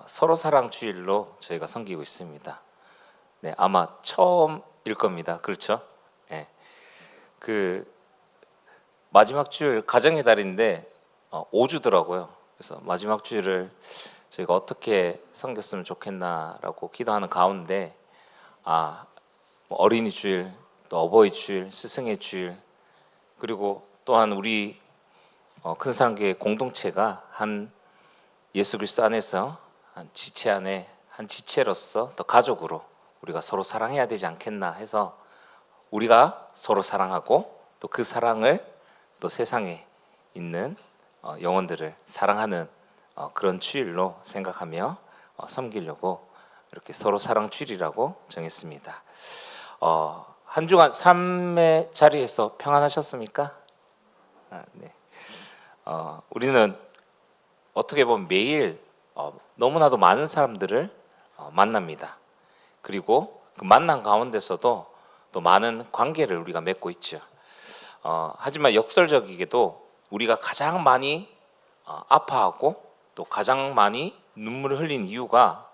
서로 사랑 주일로 저희가 섬기고 있습니다. 네, 아마 처음일 겁니다. 그렇죠? 네. 그 마지막 주일 가정의 달인데 5주더라고요. 그래서 마지막 주일을 저희가 어떻게 섬겼으면 좋겠나라고 기도하는 가운데 뭐 어린이 주일, 또 어버이 주일, 스승의 주일, 그리고 또한 우리 큰 사랑교회 공동체가 한 예수 그리스도 안에서 한 지체 안에 한 지체로서 또 가족으로 우리가 서로 사랑해야 되지 않겠나 해서 우리가 서로 사랑하고 또 그 사랑을 또 세상에 있는 영혼들을 사랑하는 그런 주일로 생각하며 섬기려고 이렇게 서로 사랑 주일이라고 정했습니다. 한 주간 삶의 자리에서 평안하셨습니까? 네. 우리는 어떻게 보면 매일 너무나도 많은 사람들을 만납니다. 그리고 그 만남 가운데서도 또 많은 관계를 우리가 맺고 있죠. 하지만 역설적이게도 우리가 가장 많이 아파하고 또 가장 많이 눈물을 흘린 이유가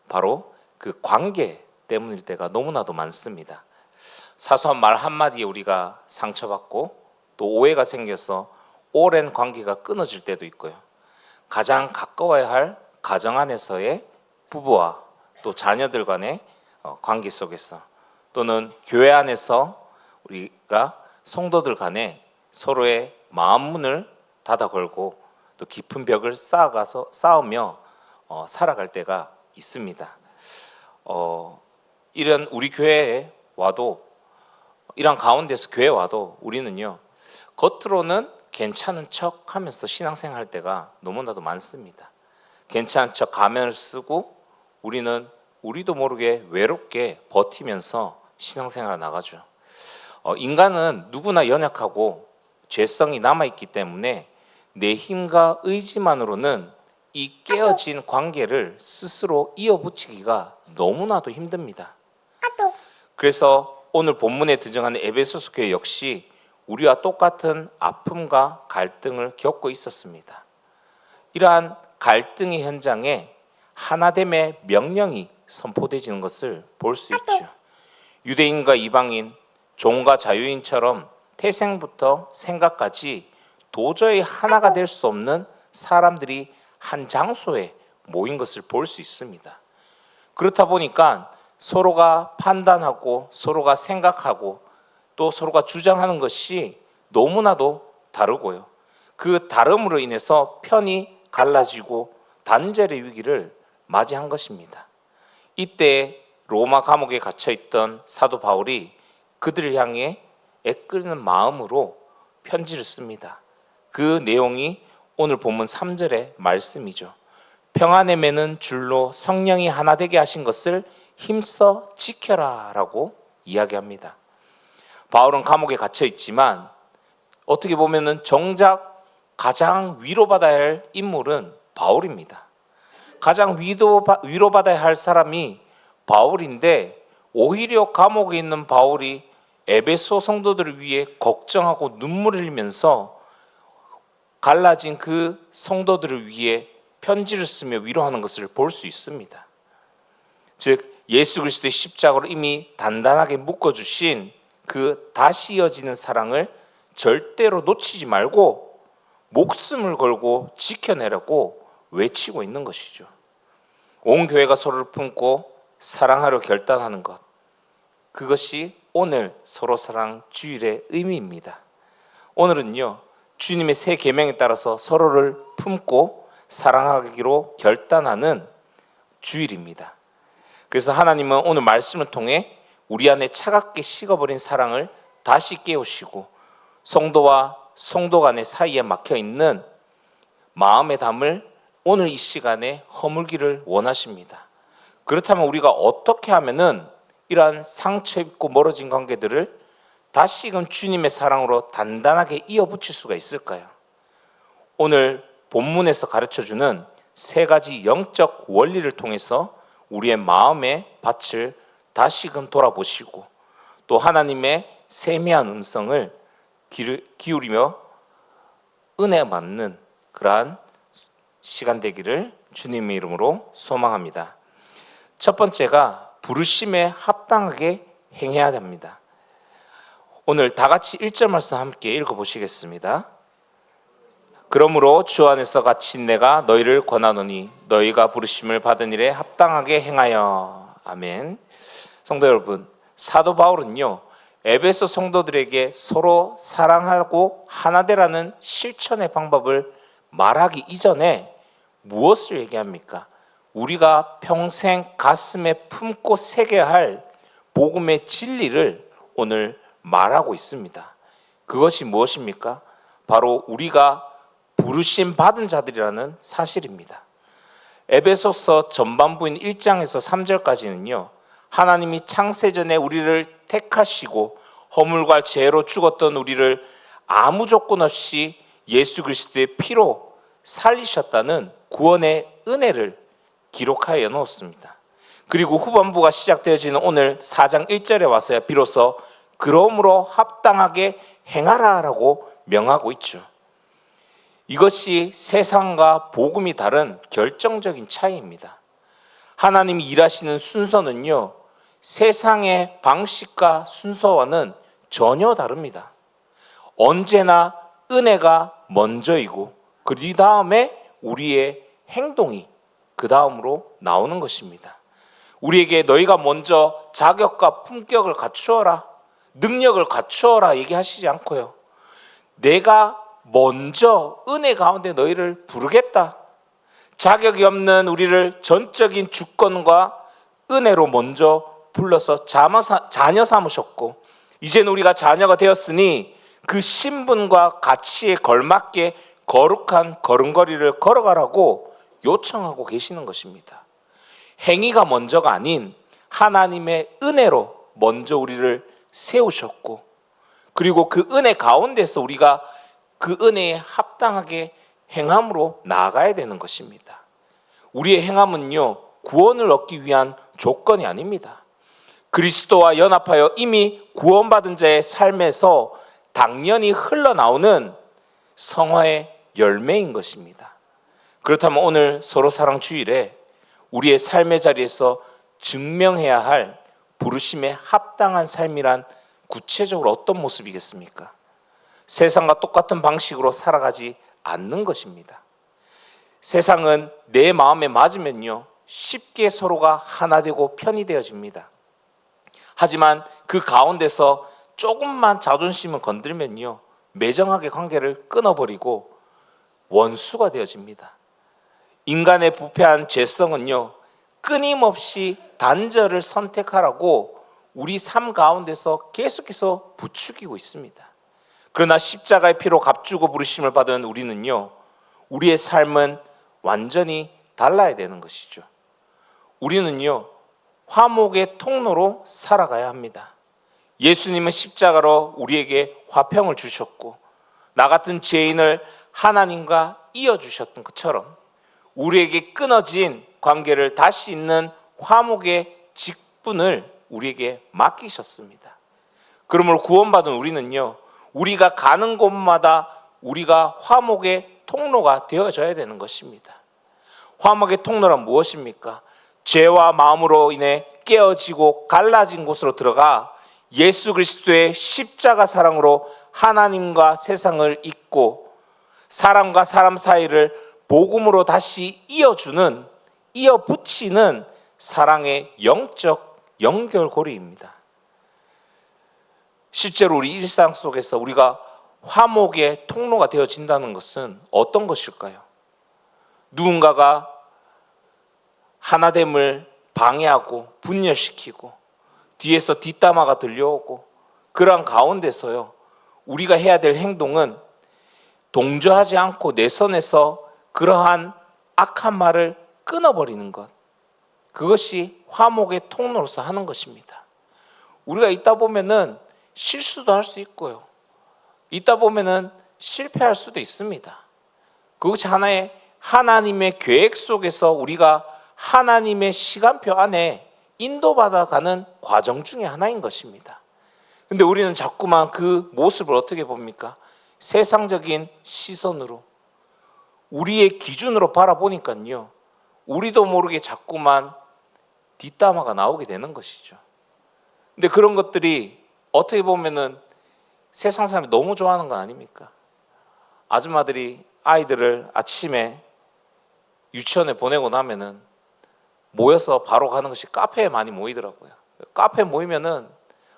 바로 그 관계 때문일 때가 너무나도 많습니다. 사소한 말 한마디에 우리가 상처받고 또 오해가 생겨서 오랜 관계가 끊어질 때도 있고요. 가장 가까워야 할 가정 안에서의 부부와 또 자녀들 간의 관계 속에서, 또는 교회 안에서 우리가 성도들 간에 서로의 마음 문을 닫아 걸고 또 깊은 벽을 쌓으며 살아갈 때가 있습니다. 이런 우리 교회에 와도, 이런 가운데서 교회에 와도 우리는요, 겉으로는 괜찮은 척 하면서 신앙생활 할 때가 너무나도 많습니다. 괜찮은 척 가면을 쓰고 우리는 우리도 모르게 외롭게 버티면서 신앙생활을 나가죠. 인간은 누구나 연약하고 죄성이 남아있기 때문에 내 힘과 의지만으로는 이 깨어진 관계를 스스로 이어붙이기가 너무나도 힘듭니다. 그래서 오늘 본문에 등장하는 에베소서 교회 역시 우리와 똑같은 아픔과 갈등을 겪고 있었습니다. 이러한 갈등의 현장에 하나됨의 명령이 선포되지는 것을 볼 수 있죠. 유대인과 이방인, 종과 자유인처럼 태생부터 생각까지 도저히 하나가 될 수 없는 사람들이 한 장소에 모인 것을 볼 수 있습니다. 그렇다 보니까 서로가 판단하고 서로가 생각하고 또 서로가 주장하는 것이 너무나도 다르고요. 그 다름으로 인해서 편이 갈라지고 단절의 위기를 맞이한 것입니다. 이때 로마 감옥에 갇혀있던 사도 바울이 그들을 향해 애끓는 마음으로 편지를 씁니다. 그 내용이 오늘 본문 3절의 말씀이죠. 평안에 매는 줄로 성령이 하나 되게 하신 것을 힘써 지켜라 라고 이야기합니다. 바울은 감옥에 갇혀 있지만 어떻게 보면은 정작 가장 위로받아야 할 인물은 바울입니다. 가장 위로받아야 할 사람이 바울인데 오히려 감옥에 있는 바울이 에베소 성도들을 위해 걱정하고 눈물을 흘리면서 갈라진 그 성도들을 위해 편지를 쓰며 위로하는 것을 볼 수 있습니다. 즉 예수 그리스도의 십자가로 이미 단단하게 묶어주신 그 다시 이어지는 사랑을 절대로 놓치지 말고 목숨을 걸고 지켜내라고 외치고 있는 것이죠. 온 교회가 서로를 품고 사랑하려 결단하는 것, 그것이 오늘 서로 사랑 주일의 의미입니다. 오늘은요, 주님의 새 계명에 따라서 서로를 품고 사랑하기로 결단하는 주일입니다. 그래서 하나님은 오늘 말씀을 통해 우리 안에 차갑게 식어버린 사랑을 다시 깨우시고 성도와 성도 간의 사이에 막혀있는 마음의 담을 오늘 이 시간에 허물기를 원하십니다. 그렇다면 우리가 어떻게 하면은 이러한 상처 입고 멀어진 관계들을 다시금 주님의 사랑으로 단단하게 이어붙일 수가 있을까요? 오늘 본문에서 가르쳐주는 세 가지 영적 원리를 통해서 우리의 마음의 밭을 다시금 돌아보시고 또 하나님의 세미한 음성을 기울이며 은혜 받는 그러한 시간 되기를 주님의 이름으로 소망합니다. 첫 번째가 부르심에 합당하게 행해야 됩니다. 오늘 다 같이 1절 말씀 함께 읽어보시겠습니다. 그러므로 주 안에서 갇힌 내가 너희를 권하노니 너희가 부르심을 받은 일에 합당하게 행하여. 아멘. 성도 여러분, 사도 바울은요 에베소 성도들에게 서로 사랑하고 하나 되라는 실천의 방법을 말하기 이전에 무엇을 얘기합니까? 우리가 평생 가슴에 품고 새겨야 할 복음의 진리를 오늘 말하고 있습니다. 그것이 무엇입니까? 바로 우리가 부르심 받은 자들이라는 사실입니다. 에베소서 전반부인 1장에서 3절까지는요 하나님이 창세전에 우리를 택하시고 허물과 죄로 죽었던 우리를 아무 조건 없이 예수 그리스도의 피로 살리셨다는 구원의 은혜를 기록하여 놓았습니다. 그리고 후반부가 시작되어지는 오늘 4장 1절에 와서야 비로소 그러므로 합당하게 행하라라고 명하고 있죠. 이것이 세상과 복음이 다른 결정적인 차이입니다. 하나님이 일하시는 순서는요 세상의 방식과 순서와는 전혀 다릅니다. 언제나 은혜가 먼저이고 그 다음에 우리의 행동이 그 다음으로 나오는 것입니다. 우리에게 너희가 먼저 자격과 품격을 갖추어라, 능력을 갖추어라 얘기하시지 않고요 내가 먼저 은혜 가운데 너희를 부르겠다. 자격이 없는 우리를 전적인 주권과 은혜로 먼저 불러서 자녀 삼으셨고 이제는 우리가 자녀가 되었으니 그 신분과 가치에 걸맞게 거룩한 걸음걸이를 걸어가라고 요청하고 계시는 것입니다. 행위가 먼저가 아닌 하나님의 은혜로 먼저 우리를 세우셨고 그리고 그 은혜 가운데서 우리가 그 은혜에 합당하게 행함으로 나아가야 되는 것입니다. 우리의 행함은요 구원을 얻기 위한 조건이 아닙니다. 그리스도와 연합하여 이미 구원받은 자의 삶에서 당연히 흘러나오는 성화의 열매인 것입니다. 그렇다면 오늘 서로 사랑 주일에 우리의 삶의 자리에서 증명해야 할 부르심에 합당한 삶이란 구체적으로 어떤 모습이겠습니까? 세상과 똑같은 방식으로 살아가지 않는 것입니다. 세상은 내 마음에 맞으면요 쉽게 서로가 하나 되고 편이 되어집니다. 하지만 그 가운데서 조금만 자존심을 건들면요 매정하게 관계를 끊어버리고 원수가 되어집니다. 인간의 부패한 죄성은요 끊임없이 단절을 선택하라고 우리 삶 가운데서 계속해서 부추기고 있습니다. 그러나 십자가의 피로 값주고 부르심을 받은 우리는요 우리의 삶은 완전히 달라야 되는 것이죠. 우리는요 화목의 통로로 살아가야 합니다. 예수님은 십자가로 우리에게 화평을 주셨고 나 같은 죄인을 하나님과 이어주셨던 것처럼 우리에게 끊어진 관계를 다시 잇는 화목의 직분을 우리에게 맡기셨습니다. 그러므로 구원받은 우리는요 우리가 가는 곳마다 우리가 화목의 통로가 되어져야 되는 것입니다. 화목의 통로란 무엇입니까? 죄와 마음으로 인해 깨어지고 갈라진 곳으로 들어가 예수 그리스도의 십자가 사랑으로 하나님과 세상을 잇고 사람과 사람 사이를 복음으로 다시 이어붙이는 사랑의 영적 연결고리입니다. 실제로 우리 일상 속에서 우리가 화목의 통로가 되어진다는 것은 어떤 것일까요? 누군가가 하나됨을 방해하고 분열시키고 뒤에서 뒷담화가 들려오고 그러한 가운데서요 우리가 해야 될 행동은 동조하지 않고 내 선에서 그러한 악한 말을 끊어버리는 것, 그것이 화목의 통로로서 하는 것입니다. 우리가 있다 보면은 실수도 할 수 있고요 있다 보면은 실패할 수도 있습니다. 그것이 하나의 하나님의 계획 속에서 우리가 하나님의 시간표 안에 인도받아가는 과정 중에 하나인 것입니다. 근데 우리는 자꾸만 그 모습을 어떻게 봅니까? 세상적인 시선으로 우리의 기준으로 바라보니까요 우리도 모르게 자꾸만 뒷담화가 나오게 되는 것이죠. 근데 그런 것들이 어떻게 보면은 세상 사람이 너무 좋아하는 거 아닙니까? 아줌마들이 아이들을 아침에 유치원에 보내고 나면은 모여서 바로 가는 것이 카페에 많이 모이더라고요. 카페에 모이면은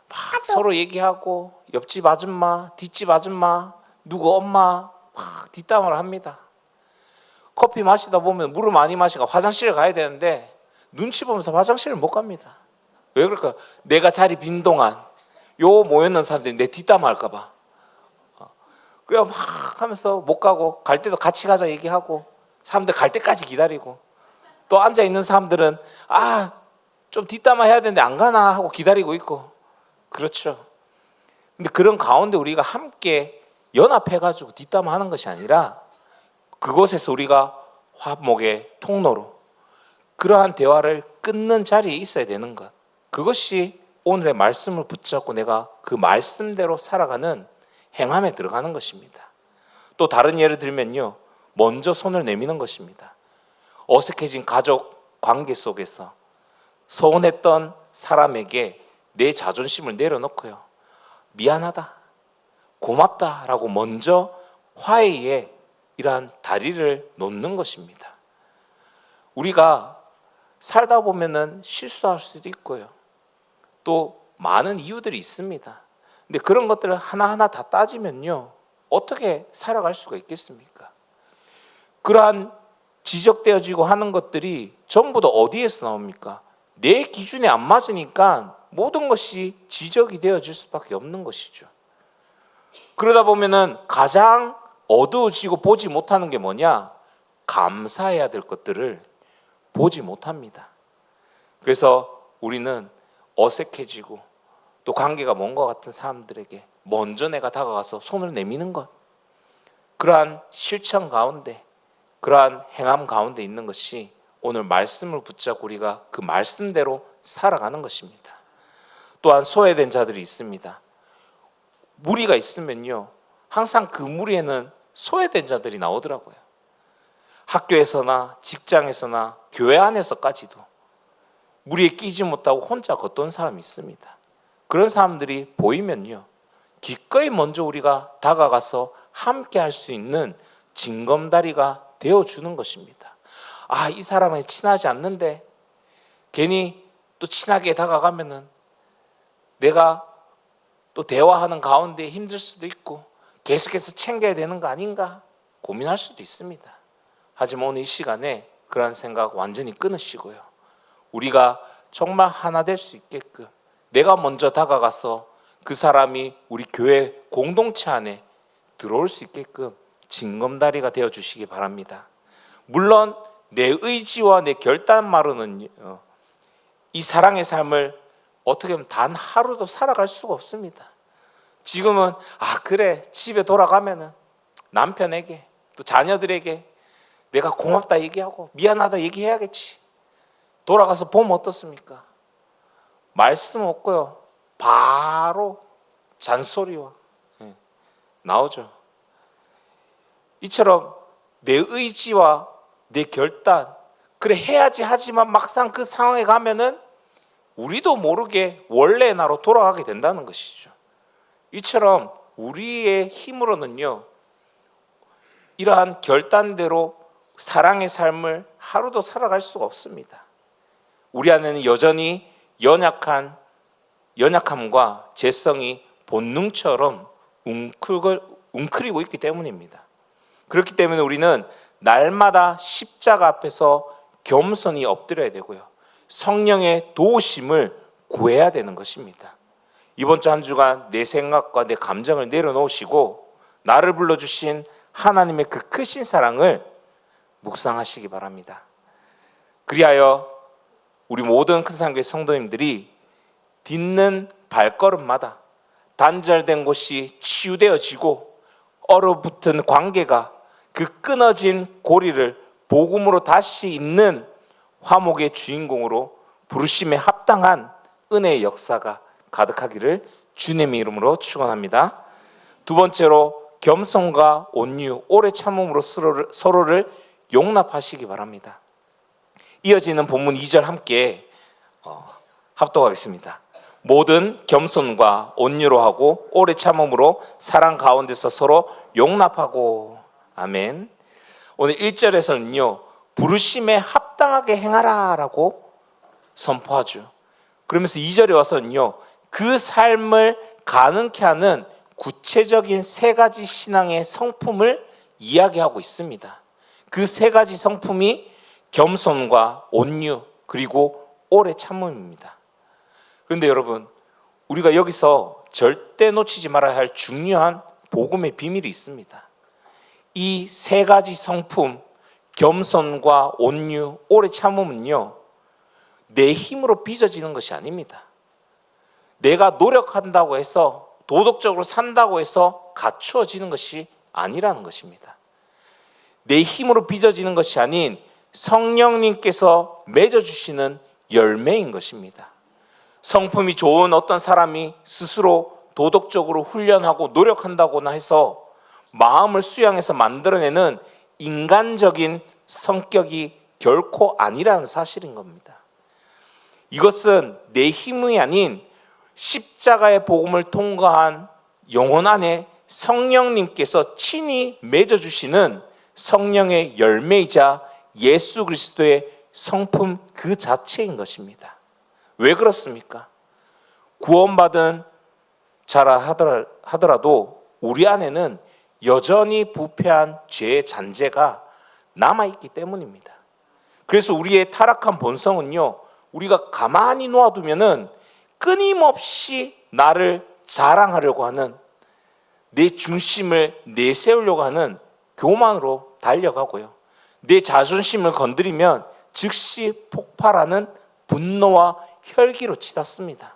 막 서로 얘기하고 옆집 아줌마, 뒷집 아줌마, 누구 엄마 막 뒷담화를 합니다. 커피 마시다 보면 물을 많이 마시고 화장실에 가야 되는데 눈치 보면서 화장실을 못 갑니다. 왜 그럴까? 내가 자리 빈 동안 요 모여있는 사람들이 내 뒷담화 할까 봐. 그냥 막 하면서 못 가고 갈 때도 같이 가자 얘기하고 사람들 갈 때까지 기다리고 또 앉아있는 사람들은 좀 뒷담화 해야 되는데 안 가나 하고 기다리고 있고 그렇죠. 근데 그런 가운데 우리가 함께 연합해가지고 뒷담화 하는 것이 아니라 그곳에서 우리가 화목의 통로로 그러한 대화를 끊는 자리에 있어야 되는 것, 그것이 오늘의 말씀을 붙잡고 내가 그 말씀대로 살아가는 행함에 들어가는 것입니다. 또 다른 예를 들면요, 먼저 손을 내미는 것입니다. 어색해진 가족 관계 속에서 서운했던 사람에게 내 자존심을 내려놓고요, 미안하다, 고맙다라고 먼저 화해의 이러한 다리를 놓는 것입니다. 우리가 살다 보면은 실수할 수도 있고요, 또 많은 이유들이 있습니다. 근데 그런 것들을 하나하나 다 따지면요, 어떻게 살아갈 수가 있겠습니까? 그러한 지적되어지고 하는 것들이 전부 다 어디에서 나옵니까? 내 기준에 안 맞으니까 모든 것이 지적이 되어질 수밖에 없는 것이죠. 그러다 보면은 가장 어두워지고 보지 못하는 게 뭐냐? 감사해야 될 것들을 보지 못합니다. 그래서 우리는 어색해지고 또 관계가 먼 것 같은 사람들에게 먼저 내가 다가가서 손을 내미는 것, 그러한 실천 가운데, 그러한 행함 가운데 있는 것이 오늘 말씀을 붙잡고 우리가 그 말씀대로 살아가는 것입니다. 또한 소외된 자들이 있습니다. 무리가 있으면요, 항상 그 무리에는 소외된 자들이 나오더라고요. 학교에서나 직장에서나 교회 안에서까지도 무리에 끼지 못하고 혼자 걷던 사람이 있습니다. 그런 사람들이 보이면요, 기꺼이 먼저 우리가 다가가서 함께 할 수 있는 징검다리가 되어주는 것입니다. 이 사람에 친하지 않는데 괜히 또 친하게 다가가면은 내가 또 대화하는 가운데 힘들 수도 있고 계속해서 챙겨야 되는 거 아닌가 고민할 수도 있습니다. 하지만 오늘 이 시간에 그런 생각 완전히 끊으시고요, 우리가 정말 하나 될 수 있게끔 내가 먼저 다가가서 그 사람이 우리 교회 공동체 안에 들어올 수 있게끔 징검다리가 되어주시기 바랍니다. 물론 내 의지와 내 결단만으로는 이 사랑의 삶을 어떻게 보면 단 하루도 살아갈 수가 없습니다. 지금은 그래, 집에 돌아가면은 남편에게 또 자녀들에게 내가 고맙다 얘기하고 미안하다 얘기해야겠지. 돌아가서 보면 어떻습니까? 말씀 없고요, 바로 잔소리와 나오죠. 이처럼 내 의지와 내 결단, 그래 해야지 하지만 막상 그 상황에 가면은 우리도 모르게 원래의 나로 돌아가게 된다는 것이죠. 이처럼 우리의 힘으로는요, 이러한 결단대로 사랑의 삶을 하루도 살아갈 수가 없습니다. 우리 안에는 여전히 연약함과 죄성이 본능처럼 웅크리고 있기 때문입니다. 그렇기 때문에 우리는 날마다 십자가 앞에서 겸손히 엎드려야 되고요, 성령의 도우심을 구해야 되는 것입니다. 이번 주 한 주간 내 생각과 내 감정을 내려놓으시고 나를 불러주신 하나님의 그 크신 사랑을 묵상하시기 바랍니다. 그리하여 우리 모든 큰산교회 성도님들이 딛는 발걸음마다 단절된 곳이 치유되어지고 얼어붙은 관계가 그 끊어진 고리를 복음으로 다시 잇는 화목의 주인공으로 부르심에 합당한 은혜의 역사가 가득하기를 주님의 이름으로 축원합니다. 두 번째로 겸손과 온유, 오래 참음으로 서로를 용납하시기 바랍니다. 이어지는 본문 2절 함께 합독하겠습니다. 모든 겸손과 온유로 하고 오래 참음으로 사랑 가운데서 서로 용납하고. 아멘. 오늘 1절에서는요, 부르심에 합당하게 행하라 라고 선포하죠. 그러면서 2절에 와서는요, 그 삶을 가능케 하는 구체적인 세 가지 신앙의 성품을 이야기하고 있습니다. 그 세 가지 성품이 겸손과 온유 그리고 오래 참음입니다. 그런데 여러분, 우리가 여기서 절대 놓치지 말아야 할 중요한 복음의 비밀이 있습니다. 이 세 가지 성품, 겸손과 온유, 오래 참음은요, 내 힘으로 빚어지는 것이 아닙니다. 내가 노력한다고 해서, 도덕적으로 산다고 해서 갖추어지는 것이 아니라는 것입니다. 내 힘으로 빚어지는 것이 아닌 성령님께서 맺어주시는 열매인 것입니다. 성품이 좋은 어떤 사람이 스스로 도덕적으로 훈련하고 노력한다거나 해서 마음을 수양해서 만들어내는 인간적인 성격이 결코 아니라는 사실인 겁니다. 이것은 내 힘이 아닌 십자가의 복음을 통과한 영혼 안에 성령님께서 친히 맺어주시는 성령의 열매이자 예수 그리스도의 성품 그 자체인 것입니다. 왜 그렇습니까? 구원받은 자라 하더라도 우리 안에는 여전히 부패한 죄의 잔재가 남아있기 때문입니다. 그래서 우리의 타락한 본성은요, 우리가 가만히 놓아두면은 끊임없이 나를 자랑하려고 하는, 내 중심을 내세우려고 하는 교만으로 달려가고요, 내 자존심을 건드리면 즉시 폭발하는 분노와 혈기로 치닫습니다.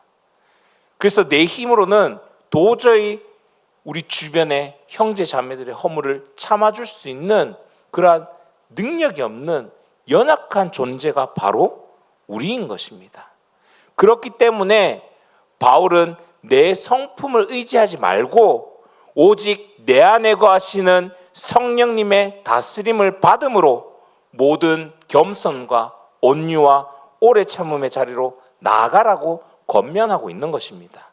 그래서 내 힘으로는 도저히 우리 주변의 형제 자매들의 허물을 참아줄 수 있는 그러한 능력이 없는 연약한 존재가 바로 우리인 것입니다. 그렇기 때문에 바울은 내 성품을 의지하지 말고 오직 내 안에 거하시는 성령님의 다스림을 받음으로 모든 겸손과 온유와 오래 참음의 자리로 나아가라고 권면하고 있는 것입니다.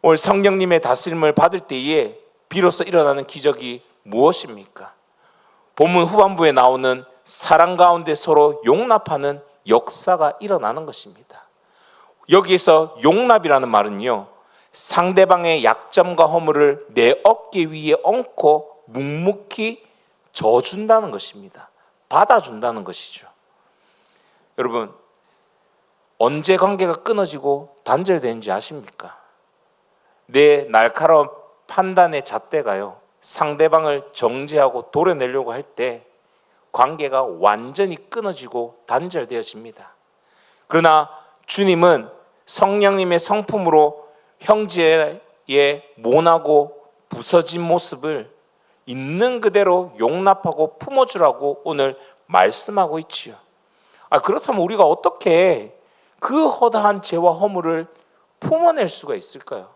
오늘 성령님의 다스림을 받을 때에 비로소 일어나는 기적이 무엇입니까? 본문 후반부에 나오는 사랑 가운데 서로 용납하는 역사가 일어나는 것입니다. 여기에서 용납이라는 말은요, 상대방의 약점과 허물을 내 어깨 위에 얹고 묵묵히 져준다는 것입니다. 받아준다는 것이죠. 여러분, 언제 관계가 끊어지고 단절되는지 아십니까? 내 날카로운 판단의 잣대가요, 상대방을 정죄하고 도려내려고 할 때 관계가 완전히 끊어지고 단절되어집니다. 그러나 주님은 성령님의 성품으로 형제의 모나고 부서진 모습을 있는 그대로 용납하고 품어주라고 오늘 말씀하고 있지요. 그렇다면 우리가 어떻게 그 허다한 죄와 허물을 품어낼 수가 있을까요?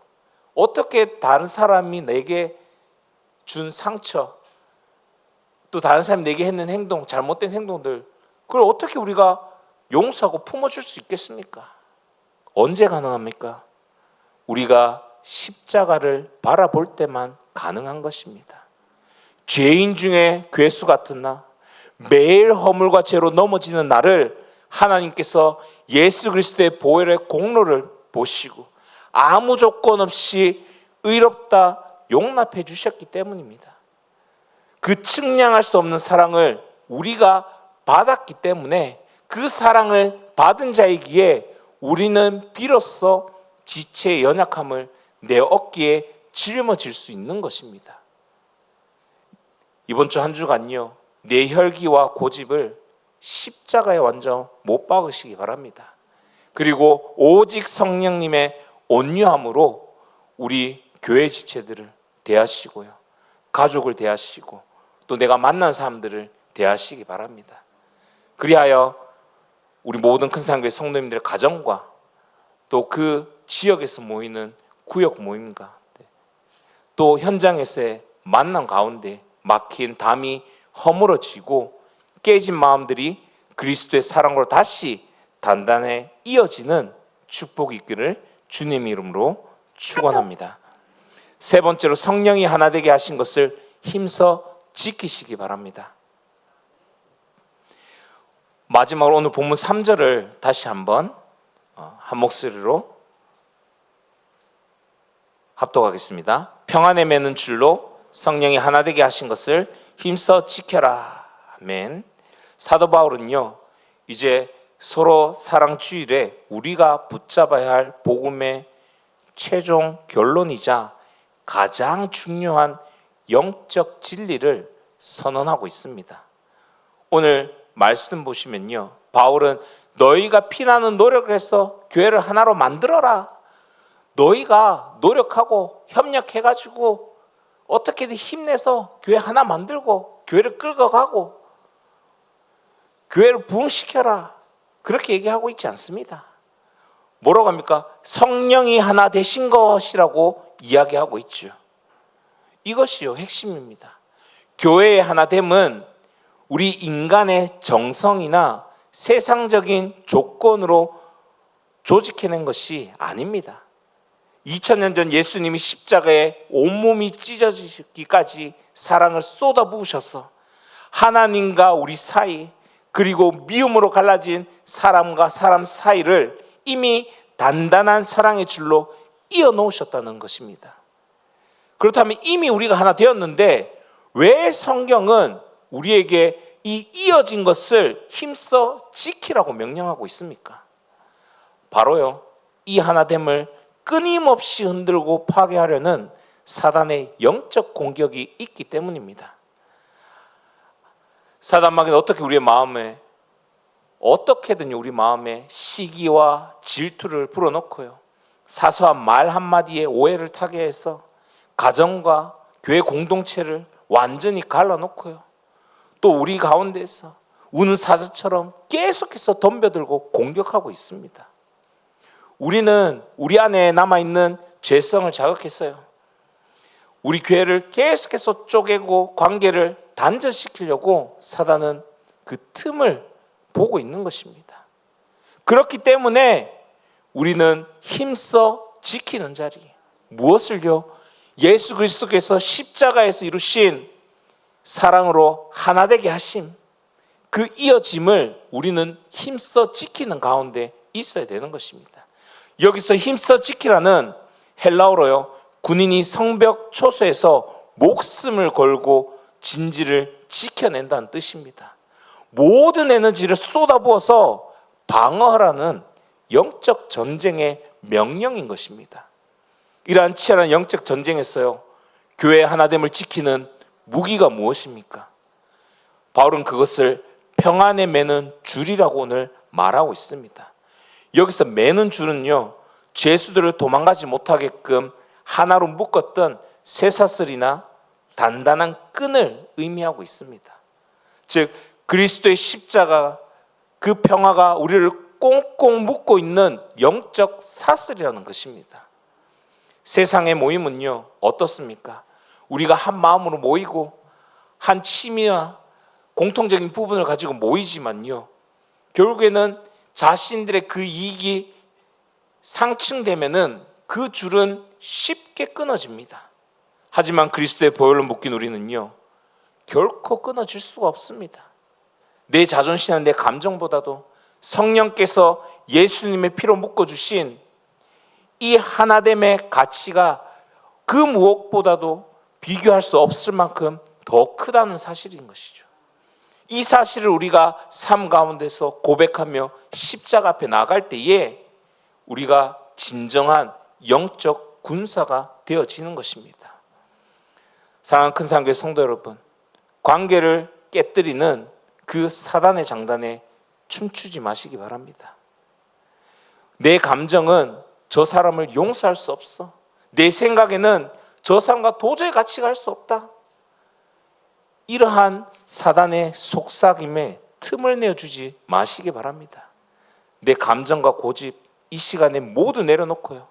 어떻게 다른 사람이 내게 준 상처, 또 다른 사람이 내게 했는 행동, 잘못된 행동들, 그걸 어떻게 우리가 용서하고 품어줄 수 있겠습니까? 언제 가능합니까? 우리가 십자가를 바라볼 때만 가능한 것입니다. 죄인 중에 괴수 같은 나, 매일 허물과 죄로 넘어지는 나를 하나님께서 예수 그리스도의 보혈의 공로를 보시고 아무 조건 없이 의롭다 용납해 주셨기 때문입니다. 그 측량할 수 없는 사랑을 우리가 받았기 때문에 그 사랑을 받은 자이기에 우리는 비로소 지체의 연약함을 내 어깨에 짊어질 수 있는 것입니다. 이번 주 한 주간요, 내 혈기와 고집을 십자가에 완전 못 박으시기 바랍니다. 그리고 오직 성령님의 온유함으로 우리 교회 지체들을 대하시고요, 가족을 대하시고 또 내가 만난 사람들을 대하시기 바랍니다. 그리하여 우리 모든 큰사랑교회 성도님들의 가정과 또 그 지역에서 모이는 구역 모임과 또 현장에서의 만남 가운데 막힌 담이 허물어지고 깨진 마음들이 그리스도의 사랑으로 다시 단단히 이어지는 축복이 있기를 주님 이름으로 축원합니다. 세 번째로 성령이 하나 되게 하신 것을 힘써 지키시기 바랍니다. 마지막으로 오늘 본문 3절을 다시 한번 한 목소리로 합독하겠습니다. 평안에 매는 줄로 성령이 하나 되게 하신 것을 힘써 지켜라. 아멘. 사도 바울은요, 이제 서로 사랑 주일에 우리가 붙잡아야 할 복음의 최종 결론이자 가장 중요한 영적 진리를 선언하고 있습니다. 오늘 말씀 보시면요, 바울은 너희가 피나는 노력을 해서 교회를 하나로 만들어라. 너희가 노력하고 협력해가지고 어떻게든 힘내서 교회 하나 만들고 교회를 끌고 가고 교회를 부흥시켜라. 그렇게 얘기하고 있지 않습니다. 뭐라고 합니까? 성령이 하나 되신 것이라고 이야기하고 있죠. 이것이요, 핵심입니다. 교회의 하나됨은 우리 인간의 정성이나 세상적인 조건으로 조직해낸 것이 아닙니다. 2000년 전 예수님이 십자가에 온몸이 찢어지기까지 사랑을 쏟아부으셔서 하나님과 우리 사이, 그리고 미움으로 갈라진 사람과 사람 사이를 이미 단단한 사랑의 줄로 이어 놓으셨다는 것입니다. 그렇다면 이미 우리가 하나 되었는데 왜 성경은 우리에게 이 이어진 것을 힘써 지키라고 명령하고 있습니까? 바로요, 이 하나됨을 끊임없이 흔들고 파괴하려는 사단의 영적 공격이 있기 때문입니다. 사단마귀는 어떻게 우리의 마음에, 어떻게든 우리 마음에 시기와 질투를 불어넣고요, 사소한 말 한마디에 오해를 타게 해서 가정과 교회 공동체를 완전히 갈라놓고요, 또 우리 가운데서 우는 사자처럼 계속해서 덤벼들고 공격하고 있습니다. 우리는 우리 안에 남아있는 죄성을 자극했어요. 우리 교회를 계속해서 쪼개고 관계를 단절시키려고 사단은 그 틈을 보고 있는 것입니다. 그렇기 때문에 우리는 힘써 지키는 자리, 무엇을요? 예수 그리스도께서 십자가에서 이루신 사랑으로 하나 되게 하심, 그 이어짐을 우리는 힘써 지키는 가운데 있어야 되는 것입니다. 여기서 힘써 지키라는 헬라어로요, 군인이 성벽 초소에서 목숨을 걸고 진지를 지켜낸다는 뜻입니다. 모든 에너지를 쏟아부어서 방어하라는 영적 전쟁의 명령인 것입니다. 이러한 치열한 영적 전쟁에서요, 교회의 하나됨을 지키는 무기가 무엇입니까? 바울은 그것을 평안에 매는 줄이라고 오늘 말하고 있습니다. 여기서 매는 줄은요, 죄수들을 도망가지 못하게끔 하나로 묶었던 쇠사슬이나 단단한 끈을 의미하고 있습니다. 즉 그리스도의 십자가, 그 평화가 우리를 꽁꽁 묶고 있는 영적 사슬이라는 것입니다. 세상의 모임은요, 어떻습니까? 우리가 한 마음으로 모이고 한 취미와 공통적인 부분을 가지고 모이지만요, 결국에는 자신들의 그 이익이 상충되면은 그 줄은 쉽게 끊어집니다. 하지만 그리스도의 보혈로 묶인 우리는요, 결코 끊어질 수가 없습니다. 내 자존심이나 내 감정보다도 성령께서 예수님의 피로 묶어주신 이 하나됨의 가치가 그 무엇보다도 비교할 수 없을 만큼 더 크다는 사실인 것이죠. 이 사실을 우리가 삶 가운데서 고백하며 십자가 앞에 나갈 때에 우리가 진정한 영적 군사가 되어지는 것입니다. 사랑하는 큰산교회 성도 여러분, 관계를 깨뜨리는 그 사단의 장단에 춤추지 마시기 바랍니다. 내 감정은 저 사람을 용서할 수 없어. 내 생각에는 저 사람과 도저히 같이 갈 수 없다. 이러한 사단의 속삭임에 틈을 내어주지 마시기 바랍니다. 내 감정과 고집, 이 시간에 모두 내려놓고요,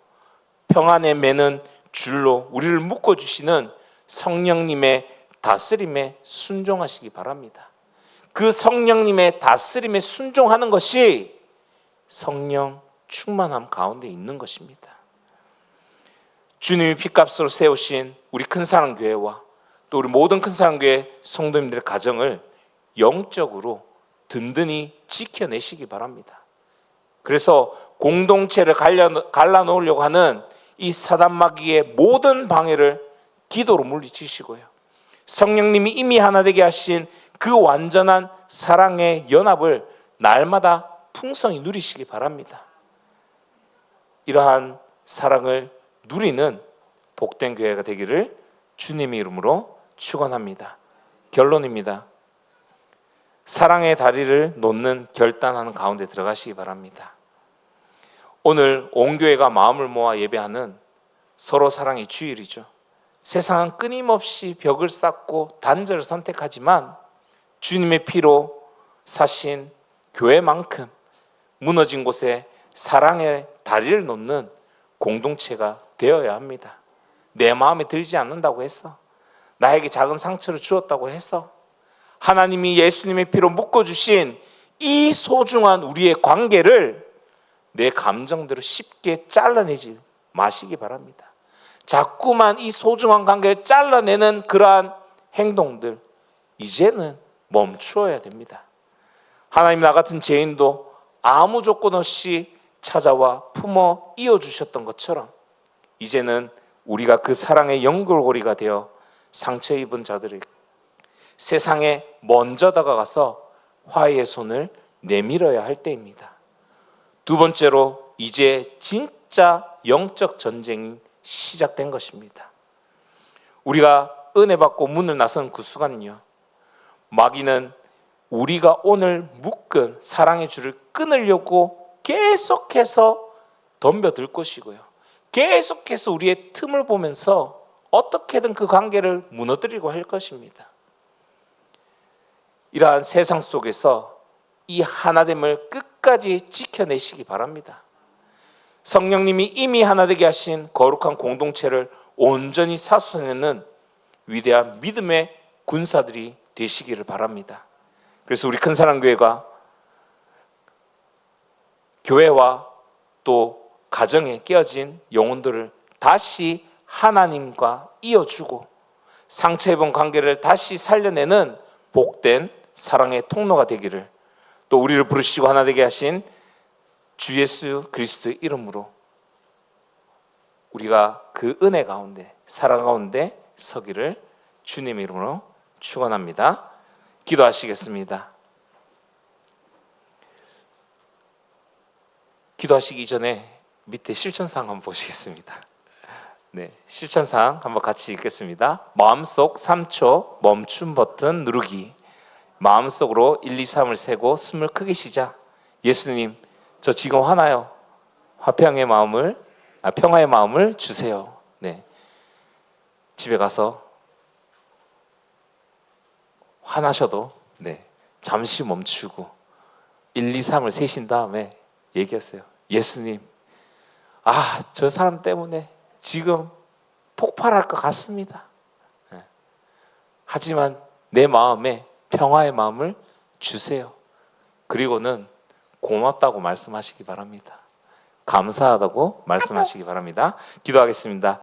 평안에 매는 줄로 우리를 묶어주시는 성령님의 다스림에 순종하시기 바랍니다. 그 성령님의 다스림에 순종하는 것이 성령 충만함 가운데 있는 것입니다. 주님이 핏값으로 세우신 우리 큰사랑교회와 또 우리 모든 큰사랑교회 성도님들의 가정을 영적으로 든든히 지켜내시기 바랍니다. 그래서 공동체를 갈라놓으려고 하는 이 사단마귀의 모든 방해를 기도로 물리치시고요, 성령님이 이미 하나 되게 하신 그 완전한 사랑의 연합을 날마다 풍성히 누리시기 바랍니다. 이러한 사랑을 누리는 복된 교회가 되기를 주님의 이름으로 축원합니다. 결론입니다. 사랑의 다리를 놓는 결단하는 가운데 들어가시기 바랍니다. 오늘 온 교회가 마음을 모아 예배하는 서로 사랑의 주일이죠. 세상은 끊임없이 벽을 쌓고 단절을 선택하지만 주님의 피로 사신 교회만큼 무너진 곳에 사랑의 다리를 놓는 공동체가 되어야 합니다. 내 마음에 들지 않는다고 해서, 나에게 작은 상처를 주었다고 해서 하나님이 예수님의 피로 묶어주신 이 소중한 우리의 관계를 내 감정대로 쉽게 잘라내지 마시기 바랍니다. 자꾸만 이 소중한 관계를 잘라내는 그러한 행동들, 이제는 멈추어야 됩니다. 하나님, 나 같은 죄인도 아무 조건 없이 찾아와 품어 이어주셨던 것처럼 이제는 우리가 그 사랑의 연결고리가 되어 상처 입은 자들에게 세상에 먼저 다가가서 화해의 손을 내밀어야 할 때입니다. 두 번째로, 이제 진짜 영적 전쟁이 시작된 것입니다. 우리가 은혜 받고 문을 나선 그 순간은요, 마귀는 우리가 오늘 묶은 사랑의 줄을 끊으려고 계속해서 덤벼들 것이고요, 계속해서 우리의 틈을 보면서 어떻게든 그 관계를 무너뜨리고 할 것입니다. 이러한 세상 속에서 이 하나됨을 끝까지 지켜내시기 바랍니다. 성령님이 이미 하나 되게 하신 거룩한 공동체를 온전히 사수해내는 위대한 믿음의 군사들이 되시기를 바랍니다. 그래서 우리 큰사랑교회가 교회와 또 가정에 깨어진 영혼들을 다시 하나님과 이어주고 상처 입은 관계를 다시 살려내는 복된 사랑의 통로가 되기를, 또 우리를 부르시고 하나 되게 하신 주 예수 그리스도의 이름으로 우리가 그 은혜 가운데, 사랑 가운데 서기를 주님의 이름으로 축원합니다. 기도하시겠습니다. 기도하시기 전에 밑에 실천사항 한번 보시겠습니다. 네, 실천사항 한번 같이 읽겠습니다. 마음속 3초 멈춤 버튼 누르기. 마음속으로 1, 2, 3을 세고 숨을 크게 쉬자. 예수님, 저 지금 화나요. 평화의 마음을 주세요. 네, 집에 가서 화나셔도 잠시 멈추고 1, 2, 3을 세신 다음에 얘기했어요. 예수님, 저 사람 때문에 지금 폭발할 것 같습니다. 하지만 내 마음에 평화의 마음을 주세요. 그리고는 고맙다고 말씀하시기 바랍니다. 감사하다고 말씀하시기 바랍니다. 기도하겠습니다.